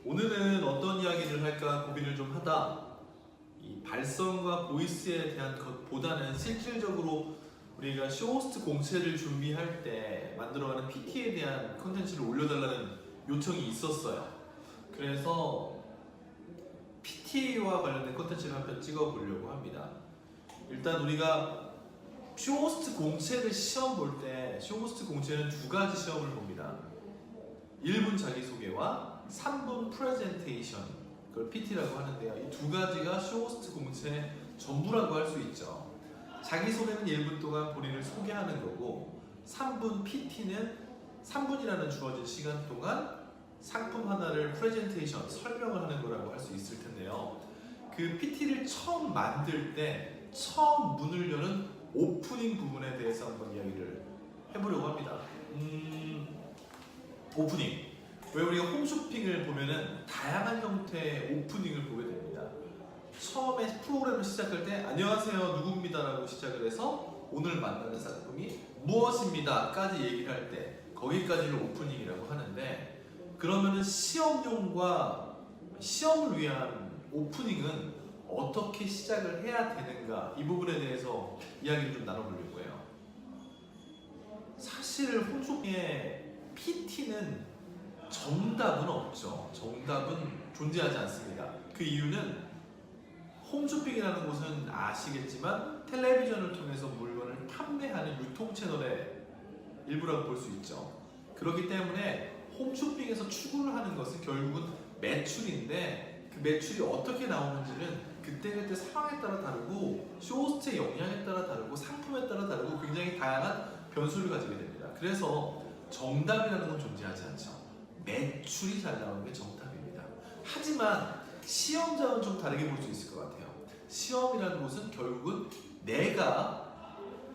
오늘은 어떤 이야기를 할까 고민을 좀 하다 이 발성과 보이스에 대한 것보다는 실질적으로 우리가 쇼호스트 공채를 준비할 때 만들어가는 PT에 대한 컨텐츠를 올려달라는 요청이 있었어요. 그래서 PT와 관련된 컨텐츠를 한 편 찍어보려고 합니다. 일단 우리가 쇼호스트 공채를 시험 볼 때 쇼호스트 공채는 두 가지 시험을 봅니다. 1분 자기소개와 3분 프레젠테이션, 그걸 PT라고 하는데요. 이 두 가지가 쇼호스트 공채의 전부라고 할 수 있죠. 자기소개는 1분 동안 본인을 소개하는 거고 3분 PT는 3분이라는 주어진 시간 동안 상품 하나를 프레젠테이션, 설명을 하는 거라고 할 수 있을 텐데요. 그 PT를 처음 만들 때 처음 문을 여는 오프닝 부분에 대해서 한번 이야기를 해보려고 합니다. 오프닝. 왜 우리가 홈쇼핑을 보면은 다양한 형태의 오프닝을 보게 됩니다. 처음에 프로그램을 시작할 때 안녕하세요 누구입니다라고 시작을 해서 오늘 만나는 상품이 무엇입니다까지 얘기를 할 때 거기까지를 오프닝이라고 하는데, 그러면은 시험용과 시험을 위한 오프닝은 어떻게 시작을 해야 되는가, 이 부분에 대해서 이야기를 좀 나눠보려고 해요. 사실 홈쇼핑의 PT는 정답은 없죠. 정답은 존재하지 않습니다. 그 이유는 홈쇼핑이라는 곳은 아시겠지만 텔레비전을 통해서 물건을 판매하는 유통 채널의 일부라고 볼 수 있죠. 그렇기 때문에 홈쇼핑에서 추구를 하는 것은 결국은 매출인데, 그 매출이 어떻게 나오는지는 그때그때 상황에 따라 다르고 쇼호스트의 역량에 따라 다르고 상품에 따라 다르고 굉장히 다양한 변수를 가지게 됩니다. 그래서 정답이라는 건 존재하지 않죠. 매출이 잘 나오는 게 정답입니다. 하지만 시험장은 좀 다르게 볼 수 있을 것 같아요. 시험이라는 것은 결국은 내가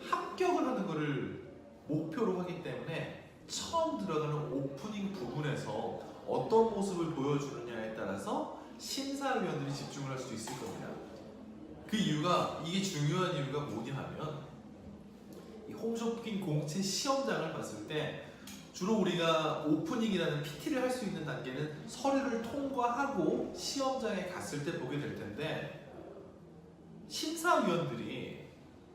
합격을 하는 것을 목표로 하기 때문에 처음 들어가는 오프닝 부분에서 어떤 모습을 보여주느냐에 따라서 심사위원들이 집중을 할 수도 있을 겁니다. 그 이유가, 이게 중요한 이유가 뭐냐 하면 이 홈쇼핑 공채 시험장을 봤을 때 주로 우리가 오프닝이라는 PT를 할 수 있는 단계는 서류를 통과하고 시험장에 갔을 때 보게 될 텐데, 심사위원들이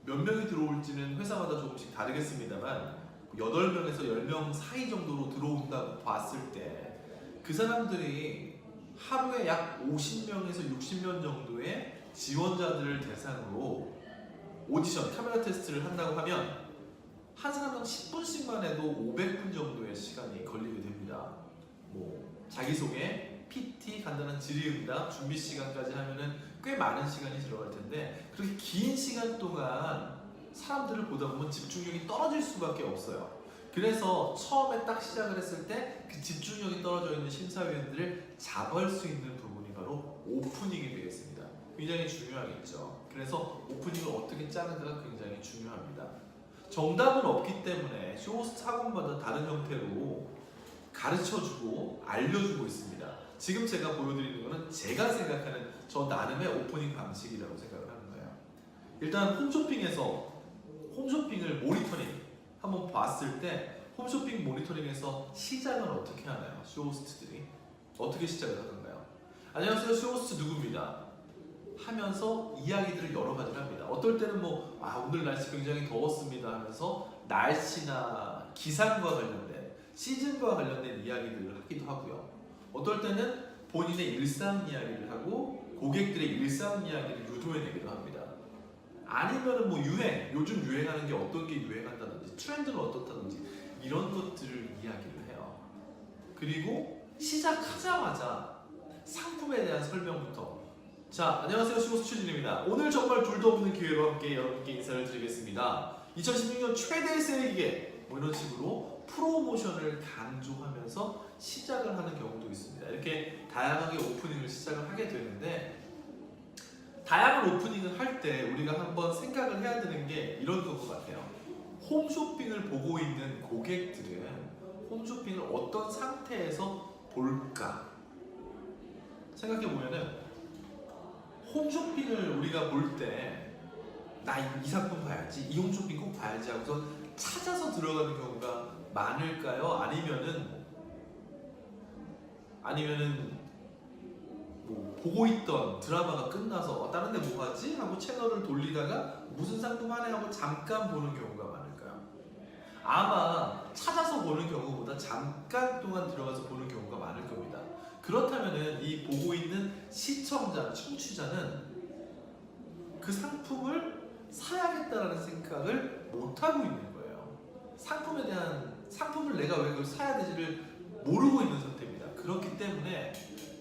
몇 명이 들어올지는 회사마다 조금씩 다르겠습니다만 8명에서 10명 사이 정도로 들어온다고 봤을 때 그 사람들이 하루에 약 50명에서 60명 정도의 지원자들을 대상으로 오디션, 카메라 테스트를 한다고 하면 한 사람당 10분씩만 해도 500분 정도의 시간이 걸리게 됩니다. 뭐 자기소개, PT, 간단한 질의응답, 준비 시간까지 하면은 꽤 많은 시간이 들어갈 텐데, 그렇게 긴 시간 동안 사람들을 보다 보면 집중력이 떨어질 수밖에 없어요. 그래서 처음에 딱 시작을 했을 때 그 집중력이 떨어져 있는 심사위원들을 잡을 수 있는 부분이 바로 오프닝이 되겠습니다. 굉장히 중요하겠죠. 그래서 오프닝을 어떻게 짜는가가 굉장히 중요합니다. 정답은 없기 때문에 쇼호스트 학원마다 다른 형태로 가르쳐주고 알려주고 있습니다. 지금 제가 보여드리는 것은 제가 생각하는 저 나름의 오프닝 방식이라고 생각을 하는 거예요. 일단 홈쇼핑을 모니터링 한번 봤을 때 홈쇼핑 모니터링에서 시작은 어떻게 하나요? 쇼호스트들이 어떻게 시작을 하던가요? 안녕하세요, 쇼호스트 누구입니다 하면서 이야기들을 여러 가지를 합니다. 어떨 때는 오늘 날씨 굉장히 더웠습니다 하면서 날씨나 기상과 관련된, 시즌과 관련된 이야기들을 하기도 하고요. 어떨 때는 본인의 일상 이야기를 하고 고객들의 일상 이야기를 유도해내기도 합니다. 아니면은 유행, 요즘 유행하는 게 어떤 게 유행한다든지 트렌드는 어떻다든지 이런 것들을 이야기를 해요. 그리고 시작하자마자 상품에 대한 설명부터, 자, 안녕하세요, 쇼호스트 최진입니다. 오늘 정말 둘도 없는 기회로 함께 여러분께 인사를 드리겠습니다. 2016년 최대 세일 기계, 이런 식으로 프로모션을 강조하면서 시작을 하는 경우도 있습니다. 이렇게 다양하게 오프닝을 시작을 하게 되는데, 다양한 오프닝을 할 때 우리가 한번 생각을 해야 되는 게 이런 것 같아요. 홈쇼핑을 보고 있는 고객들은 홈쇼핑을 어떤 상태에서 볼까? 생각해보면은 홈쇼핑을 우리가 볼 때 나 이 상품 봐야지, 이 홈쇼핑 꼭 봐야지 하고서 찾아서 들어가는 경우가 많을까요? 아니면은 보고 있던 드라마가 끝나서 다른 데 뭐 하지? 하고 채널을 돌리다가 무슨 상품 하네 하고 잠깐 보는 경우가 많을까요? 아마 찾아서 보는 경우보다 잠깐 동안 들어가서 보는 경우가 많을 겁니다. 그렇다면은 이 보고 있는 시청자, 청취자는 그 상품을 사야겠다라는 생각을 못 하고 있는 거예요. 상품을 내가 왜 그걸 사야 되지를 모르고 있는 상태입니다. 그렇기 때문에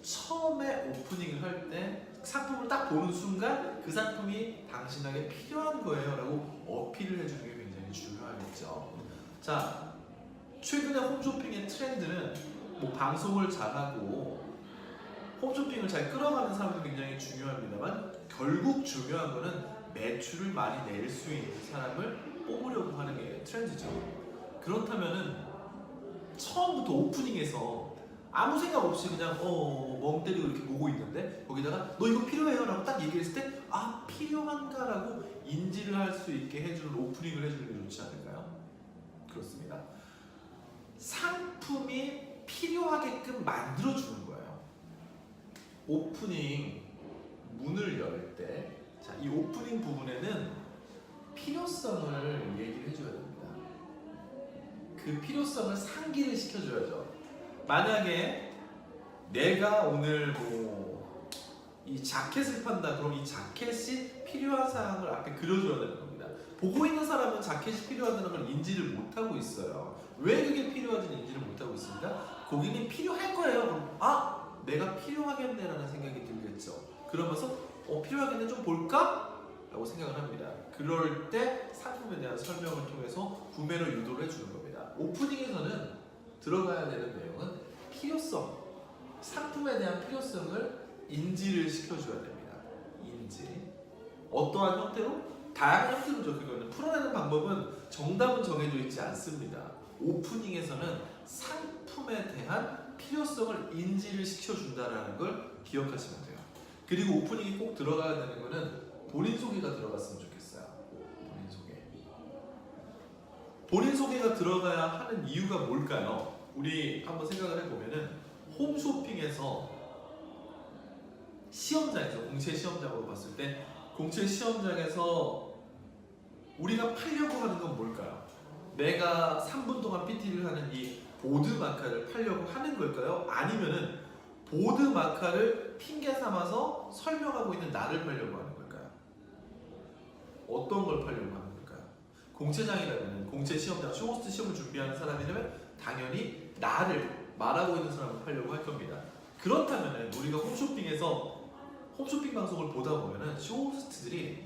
처음에 오프닝을 할 때 상품을 딱 보는 순간 그 상품이 당신에게 필요한 거예요 라고 어필을 해주는 게 굉장히 중요하겠죠. 자, 최근에 홈쇼핑의 트렌드는 뭐 방송을 잘하고 홈쇼핑을 잘 끌어가는 사람도 굉장히 중요합니다만 결국 중요한 거는 매출을 많이 낼 수 있는 사람을 뽑으려고 하는 게 트렌드죠. 그렇다면은 처음부터 오프닝에서 아무 생각 없이 그냥 멍 때리고 이렇게 보고 있는데 거기다가 너 이거 필요해요? 라고 딱 얘기했을 때 아 필요한가? 라고 인지를 할 수 있게 해주는 오프닝을 해주는 게 좋지 않을까요? 그렇습니다. 상품이 필요하게끔 만들어주는 거예요. 오프닝 문을 열 때 자, 이 오프닝 부분에는 필요성을 얘기를 해줘야 됩니다. 그 필요성을 상기를 시켜줘야죠. 만약에 내가 오늘 이 자켓을 판다 그럼 이 자켓이 필요한 사항을 앞에 그려줘야 되는 겁니다. 보고 있는 사람은 자켓이 필요하다는 걸 인지를 못하고 있어요. 왜 그게 필요한지 인지를 못하고 있습니다. 고객님 필요할 거예요. 그럼 아 내가 필요하겠네 라는 생각이 들겠죠. 그러면서 필요하겠네 좀 볼까? 라고 생각을 합니다. 그럴 때 상품에 대한 설명을 통해서 구매를 유도를 해주는 겁니다. 오프닝에서는 들어가야 되는 내용은 필요성, 상품에 대한 필요성을 인지를 시켜줘야 됩니다. 인지. 어떠한 형태로? 다양한 형태로죠. 그거는 풀어내는 방법은 정답은 정해져 있지 않습니다. 오프닝에서는 상품에 대한 필요성을 인지를 시켜준다는 걸 기억하시면 돼요. 그리고 오프닝이 꼭 들어가야 되는 거는 본인 소개가 들어갔으면 좋겠어요. 본인 소개. 본인 소개가 들어가야 하는 이유가 뭘까요? 우리 한번 생각을 해보면은 홈쇼핑에서 시험장에서 공채 시험장으로 봤을 때 공채 시험장에서 우리가 팔려고 하는 건 뭘까요? 내가 3분 동안 PT를 하는 이 보드 마카를 팔려고 하는 걸까요? 아니면은 보드 마카를 핑계 삼아서 설명하고 있는 나를 팔려고 하는 걸까요? 어떤 걸 팔려고 하는 걸까요? 공채장이라면 공채 시험장, 쇼호스트 시험을 준비하는 사람이라면 당연히 나를 말하고 있는 사람을 팔려고 할 겁니다. 그렇다면 우리가 홈쇼핑 방송을 보다 보면은 쇼호스트들이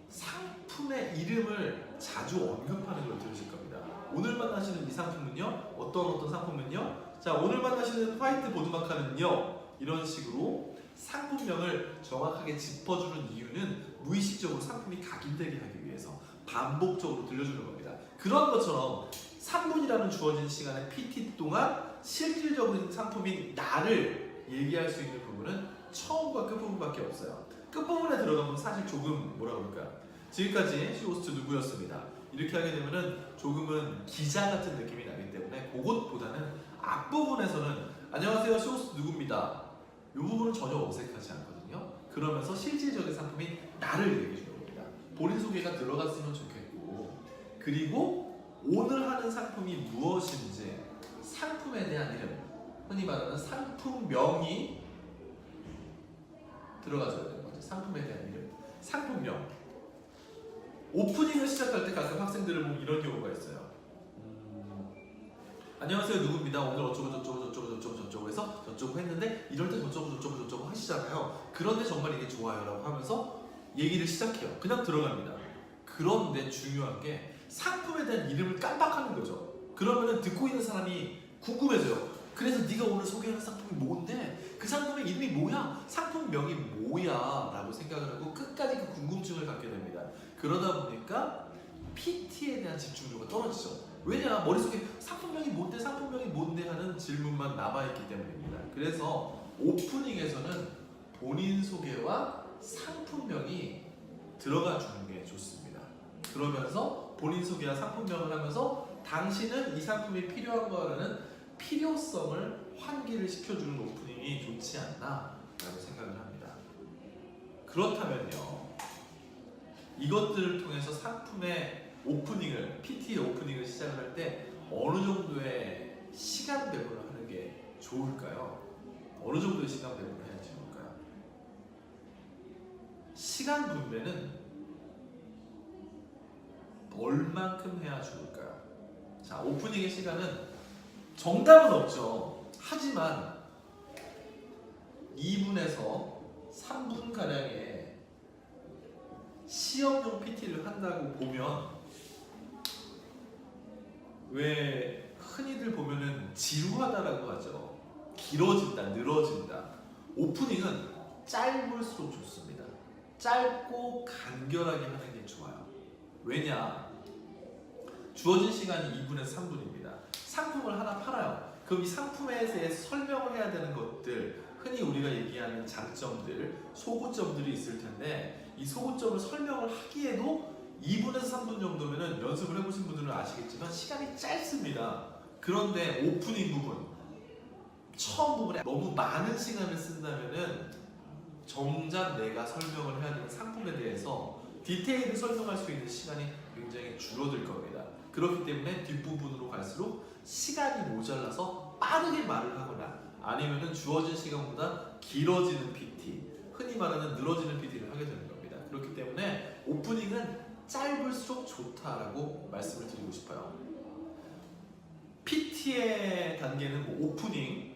상품의 이름을 자주 언급하는 걸 들으실 겁니다. 오늘 만나시는 이 상품은요, 어떤 상품은요, 자 오늘 만나시는 화이트 보드 마카는요, 이런 식으로 상품명을 정확하게 짚어주는 이유는 무의식적으로 상품이 각인되게 하기 위해서 반복적으로 들려주는 겁니다. 그런 것처럼 3분이라는 주어진 시간의 PT 동안 실질적인 상품인 나를 얘기할 수 있는 부분은 처음과 끝부분밖에 없어요. 끝부분에 들어가면 사실 조금 뭐라 그럴까요? 지금까지 쇼호스트 누구였습니다. 이렇게 하게 되면은 조금은 기자 같은 느낌이 나기 때문에 그것보다는 앞부분에서는 안녕하세요 쇼호스트 누구입니다. 이 부분은 전혀 어색하지 않거든요. 그러면서 실질적인 상품인 나를 얘기해 주는 겁니다. 본인 소개가 들어갔으면 좋겠고, 그리고 오늘 하는 상품이 무엇인지 상품에 대한 이름, 흔히 말하는 상품명이 들어가줘야 되는 거죠. 상품에 대한 이름, 상품명. 오프닝을 시작할 때 가끔 학생들을 보면 이런 경우가 있어요. 안녕하세요 누구입니다. 오늘 어쩌고 저쩌고 해서 저쩌고 했는데 이럴 때 저쩌고 하시잖아요. 그런데 정말 이게 좋아요 라고 하면서 얘기를 시작해요. 그냥 들어갑니다. 그런데 중요한 게 상품에 대한 이름을 깜빡하는 거죠. 그러면은 듣고 있는 사람이 궁금해져요. 그래서 네가 오늘 소개하는 상품이 뭔데? 그 상품의 이름이 뭐야? 상품명이 뭐야? 라고 생각을 하고 끝까지 그 궁금증을 갖게 됩니다. 그러다 보니까 PT에 대한 집중도가 떨어지죠. 왜냐? 머릿속에 상품명이 뭔데 하는 질문만 남아있기 때문입니다. 그래서 오프닝에서는 본인 소개와 상품명이 들어가 주는 게 좋습니다. 그러면서 본인 소개와 상품명을 하면서 당신은 이 상품이 필요한 거라는 필요성을 환기를 시켜주는 오프닝이 좋지 않나 생각을 합니다. 그렇다면요, 이것들을 통해서 상품의 오프닝을, PT의 오프닝을 시작을 할 때 어느 정도의 시간 배분을 하는 게 좋을까요? 어느 정도의 시간 배분을 해야 좋을까요? 시간 분배는 얼만큼 해야 좋을까요? 자, 오프닝의 시간은 정답은 없죠. 하지만 2분에서 3분 가량의 시험용 PT를 한다고 보면, 왜 흔히들 보면은 지루하다라고 하죠. 길어진다, 늘어진다. 오프닝은 짧을수록 좋습니다. 짧고 간결하게 하는 게 좋아요. 왜냐? 주어진 시간이 2분에서 3분입니다. 상품을 하나 팔아요. 그럼 이 상품에 대해서 설명을 해야 되는 것들, 흔히 우리가 얘기하는 장점들, 소구점들이 있을 텐데, 이 소구점을 설명을 하기에도 2분에서 3분 정도면은, 연습을 해보신 분들은 아시겠지만 시간이 짧습니다. 그런데 오프닝 부분, 처음 부분에 너무 많은 시간을 쓴다면은 정작 내가 설명을 해야 되는 상품에 대해서 디테일을 설명할 수 있는 시간이 굉장히 줄어들 겁니다. 그렇기 때문에 뒷부분으로 갈수록 시간이 모자라서 빠르게 말을 하거나, 아니면은 주어진 시간보다 길어지는 PT, 흔히 말하는 늘어지는 PT를 하게 되는 겁니다. 그렇기 때문에 오프닝은 짧을수록 좋다라고 말씀을 드리고 싶어요. PT의 단계는 뭐 오프닝,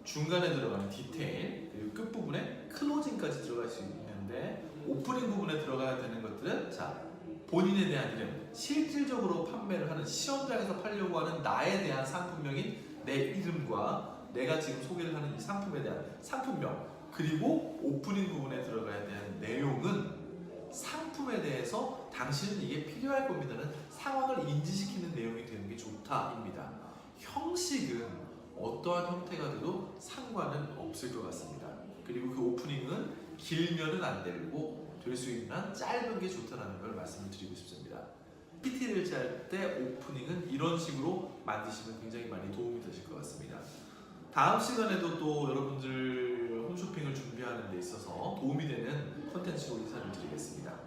중간에 들어가는 디테일, 그리고 끝부분에 클로징까지 들어갈 수 있는데, 오프닝 부분에 들어가야 되는 것들은, 자, 본인에 대한 이름, 실질적으로 판매를 하는, 시험장에서 팔려고 하는 나에 대한 상품명인 내 이름과 내가 지금 소개를 하는 이 상품에 대한 상품명, 그리고 오프닝 부분에 들어가야 되는 내용은 상품에 대해서 당신은 이게 필요할 겁니다는 상황을 인지시키는 내용이 되는 게 좋다입니다. 형식은 어떠한 형태가 돼도 상관은 없을 것 같습니다. 그리고 그 오프닝은 길면은 안 되고 될 수 있는 한 짧은 게 좋다는 걸 말씀을 드리고 싶습니다. PT를 짤 때 오프닝은 이런 식으로 만드시면 굉장히 많이 도움이 되실 것 같습니다. 다음 시간에도 또 여러분들 홈쇼핑을 준비하는 데 있어서 도움이 되는 콘텐츠로 인사를 드리겠습니다.